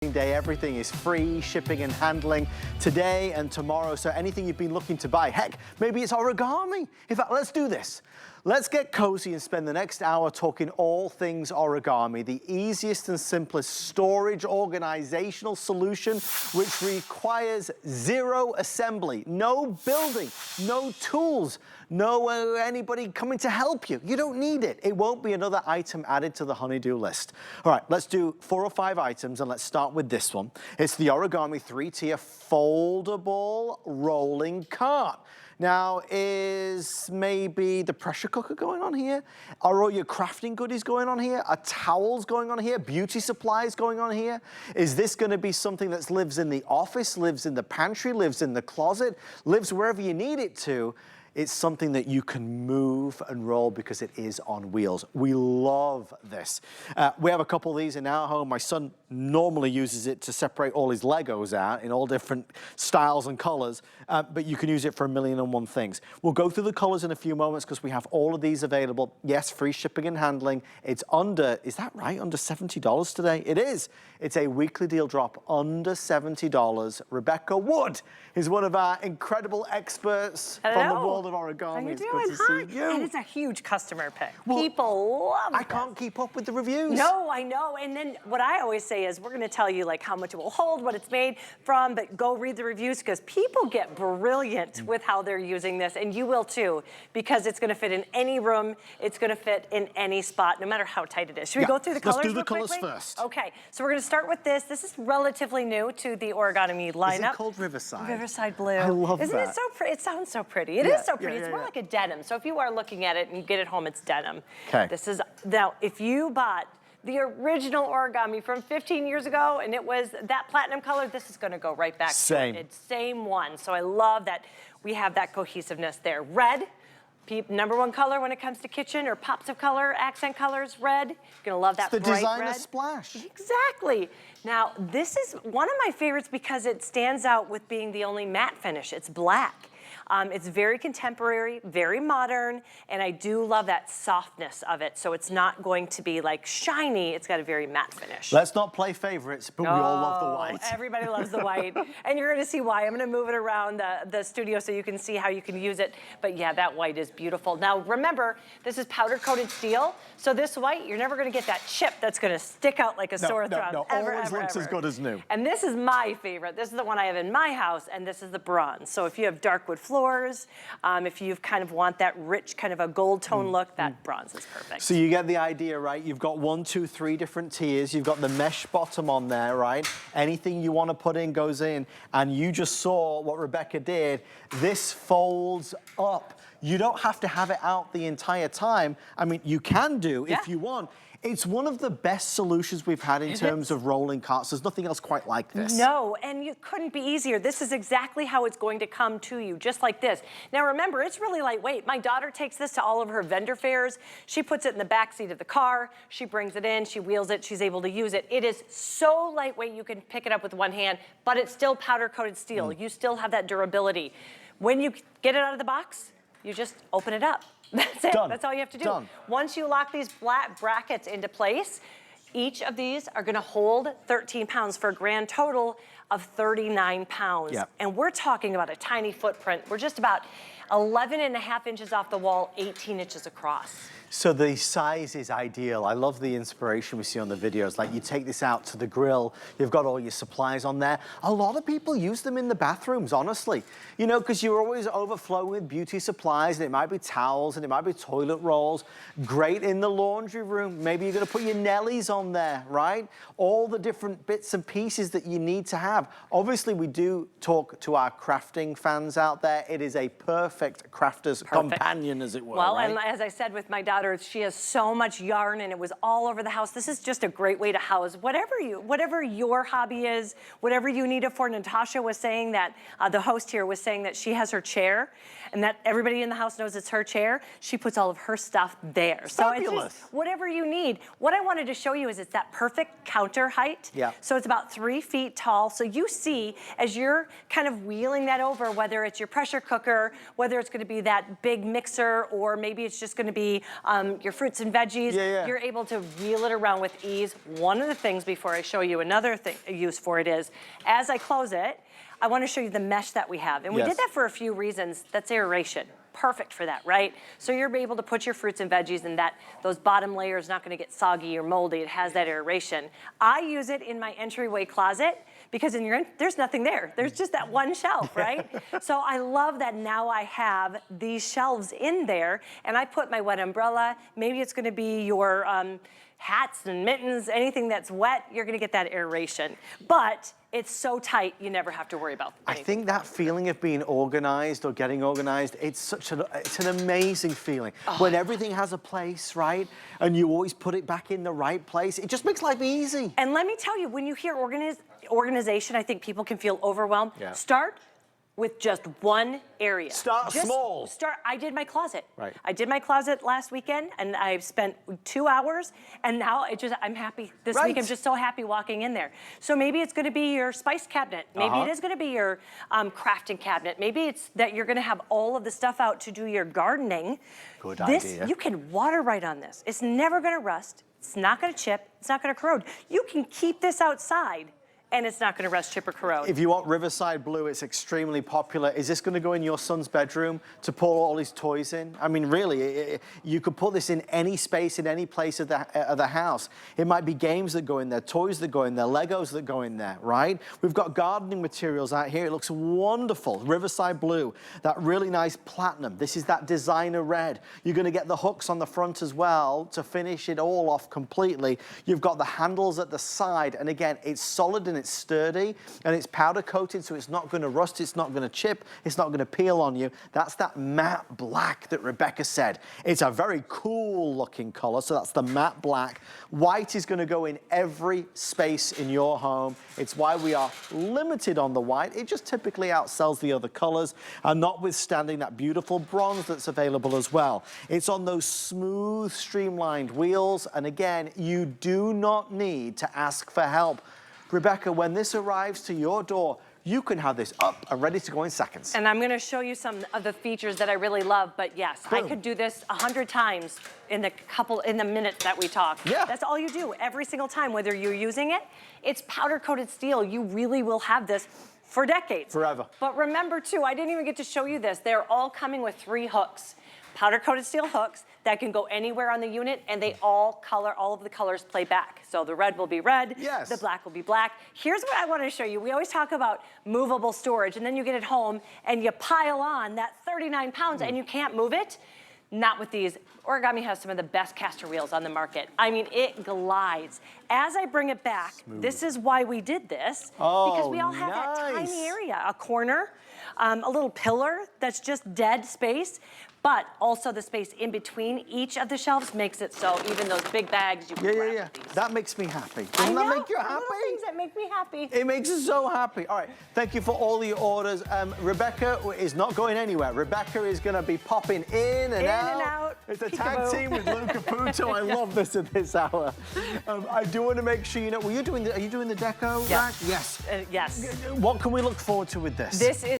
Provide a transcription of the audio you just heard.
Day. Everything is free shipping and handling today and tomorrow. So anything you've been looking to buy, heck, maybe it's origami. In fact, let's do this. Let's get cozy and spend the next hour talking all things origami, the easiest and simplest storage organizational solution, which requires zero assembly, no building, no tools, no anybody coming to help you. You don't need it. It won't be another item added to the honey-do list. All right, let's do 4 or 5 items, and let's start with this one. It's the Origami 3-Tier Foldable Rolling Cart. Now, is maybe the pressure cooker going on here? Are all your crafting goodies going on here? Are towels going on here? Beauty supplies going on here? Is this going to be something that lives in the office, lives in the pantry, lives in the closet, lives wherever you need it to? It's something that you can move and roll because it is on wheels. We love this. We have a couple of these in our home. My son normally uses it to separate all his Legos out in all different styles and colors, but you can use it for 1,000,001 things. We'll go through the colors in a few moments because we have all of these available. Yes, free shipping and handling. It's under, is that right, under $70 today? It is. It's a weekly deal drop under $70. Rebecca Wood is one of our incredible experts from the world of origami. How you it's doing? good to Hi. see you. And it's a huge customer pick. Well, people love I can't keep up with the reviews. No, I know. And then what I always say is we're going to tell you like how much it will hold, what it's made from, but go read the reviews because people get brilliant with how they're using this, and you will too, because it's going to fit in any room. It's going to fit in any spot, no matter how tight it is. Should we go through the colors? Let's do the real colors quickly? first. Okay, so we're going to start with this. This is relatively new to the Origami lineup. Is it called Riverside? Riverside Blue. I love Isn't that. it so pretty? It sounds so pretty. It is so pretty. It's more like a denim. So if you are looking at it and you get it home, it's denim. Okay. This is, now, if you bought the original origami from 15 years ago and it was that platinum color, this is going to go right back to it. It's same one. So I love that we have that cohesiveness there. Red. #1 color when it comes to kitchen or pops of color, accent colors, red. You're gonna love that bright red. It's the designer splash. Exactly. Now, this is one of my favorites because it stands out with being the only matte finish. It's black. It's very contemporary, very modern, and I do love that softness of it. So it's not going to be like shiny, it's got a very matte finish. Let's not play favorites, but we all love the white. Everybody loves the white, and you're gonna see why. I'm gonna move it around the studio so you can see how you can use it. But yeah, that white is beautiful. Now remember, this is powder coated steel, so this white, you're never gonna get that chip that's gonna stick out like a sore thumb. No, always looks as good as new. And this is my favorite. This is the one I have in my house, and this is the bronze. So if you have dark wood floors, if you kind of want that rich kind of a gold tone look, that bronze is perfect. So you get the idea, right? You've got 1, 2, 3 different tiers. You've got the mesh bottom on there, right? Anything you want to put in goes in. And you just saw what Rebecca did. This folds up. You don't have to have it out the entire time. I mean, you can do if you want. It's one of the best solutions we've had in terms of rolling carts. There's nothing else quite like this. No, and you couldn't be easier. This is exactly how it's going to come to you, just like this. Now remember, it's really lightweight. My daughter takes this to all of her vendor fairs. She puts it in the back seat of the car. She brings it in, she wheels it, she's able to use it. It is so lightweight you can pick it up with one hand, but it's still powder coated steel. You still have that durability. When you get it out of the box, you just open it up. That's it. That's all you have to do. Done. Once you lock these flat brackets into place, each of these are going to hold 13 pounds for a grand total of 39 pounds. And we're talking about a tiny footprint. We're just about 11.5 inches off the wall, 18 inches across. So the size is ideal. I love the inspiration we see on the videos. Like you take this out to the grill, you've got all your supplies on there. A lot of people use them in the bathrooms, honestly. You know, because you're always overflowing with beauty supplies, and it might be towels, and it might be toilet rolls. Great in the laundry room. Maybe you're gonna put your Nellies on there, right? All the different bits and pieces that you need to have. Obviously, we do talk to our crafting fans out there. It is a perfect crafter's companion, as it were, Well, right? and as I said with my daughter, she has so much yarn and it was all over the house. This is just a great way to house whatever your hobby is, whatever you need it for. Natasha was saying that, the host here was saying that she has her chair and that everybody in the house knows it's her chair. She puts all of her stuff there. So it's just whatever you need. What I wanted to show you is it's that perfect counter height. So it's about 3 feet tall. So you see, as you're kind of wheeling that over, whether it's your pressure cooker, whether whether it's gonna be that big mixer or maybe it's just gonna be your fruits and veggies. You're able to wheel it around with ease. One of the things before I show you another thing, use for it is, as I close it, I wanna show you the mesh that we have. And we did that for a few reasons. That's aeration. Perfect for that, right? So you're able to put your fruits and veggies in that, those bottom layers not gonna get soggy or moldy. It has that aeration. I use it in my entryway closet because there's nothing there. There's just that one shelf, right? So I love that now I have these shelves in there and I put my wet umbrella. Maybe it's gonna be your hats and mittens, anything that's wet, you're gonna get that aeration. But it's so tight, you never have to worry about anything. I think that feeling of being organized or getting organized, it's an amazing feeling. When everything has a place, right? And you always put it back in the right place, it just makes life easy. And let me tell you, when you hear organization, I think people can feel overwhelmed. Start with just one area. Start small. I did my closet. Right. I did my closet last weekend and I spent 2 hours and now I'm happy. This week I'm just so happy walking in there. So maybe it's gonna be your spice cabinet. Maybe it is gonna be your crafting cabinet. Maybe it's that you're gonna have all of the stuff out to do your gardening. Good idea. You can water right on this. It's never gonna rust. It's not gonna chip. It's not gonna corrode. You can keep this outside and it's not gonna rust, chip, or corrode. If you want Riverside Blue, it's extremely popular. Is this gonna go in your son's bedroom to pull all his toys in? I mean, really, you could put this in any space, in any place of the house. It might be games that go in there, toys that go in there, Legos that go in there, right? We've got gardening materials out here. It looks wonderful. Riverside Blue, that really nice platinum. This is that designer red. You're gonna get the hooks on the front as well to finish it all off completely. You've got the handles at the side, and again, it's solid and it's sturdy and it's powder coated, so it's not going to rust, it's not going to chip, it's not going to peel on you. That's that matte black that Rebecca said. It's a very cool looking color, so that's the matte black. White is going to go in every space in your home. It's why we are limited on the white. It just typically outsells the other colors, and notwithstanding that beautiful bronze that's available as well. It's on those smooth, streamlined wheels, and again, you do not need to ask for help. Rebecca, when this arrives to your door, you can have this up and ready to go in seconds. And I'm gonna show you some of the features that I really love, but yes, I could do this 100 times in the minutes that we talk. That's all you do every single time, whether you're using it. It's powder coated steel. You really will have this for decades. Forever. But remember too, I didn't even get to show you this. They're all coming with 3 hooks. Powder coated steel hooks that can go anywhere on the unit, and they all of the colors play back. So the red will be red, the black will be black. Here's what I want to show you. We always talk about movable storage, and then you get it home and you pile on that 39 pounds and you can't move it. Not with these. Origami has some of the best caster wheels on the market. I mean, it glides. As I bring it back, this is why we did this, because we all have that tiny area, a corner, a little pillar that's just dead space, but also the space in between each of the shelves makes it so even those big bags, you can grab these. That makes me happy. Doesn't that make you happy? Little things that make me happy. It makes us so happy. All right, thank you for all your orders. Rebecca is not going anywhere. Rebecca is going to be popping in and out. It's a tag team with Lou Caputo. I love this at this hour. I do want to make sure you know, are you doing the deco rack? Yes. Yes. What can we look forward to with this? This is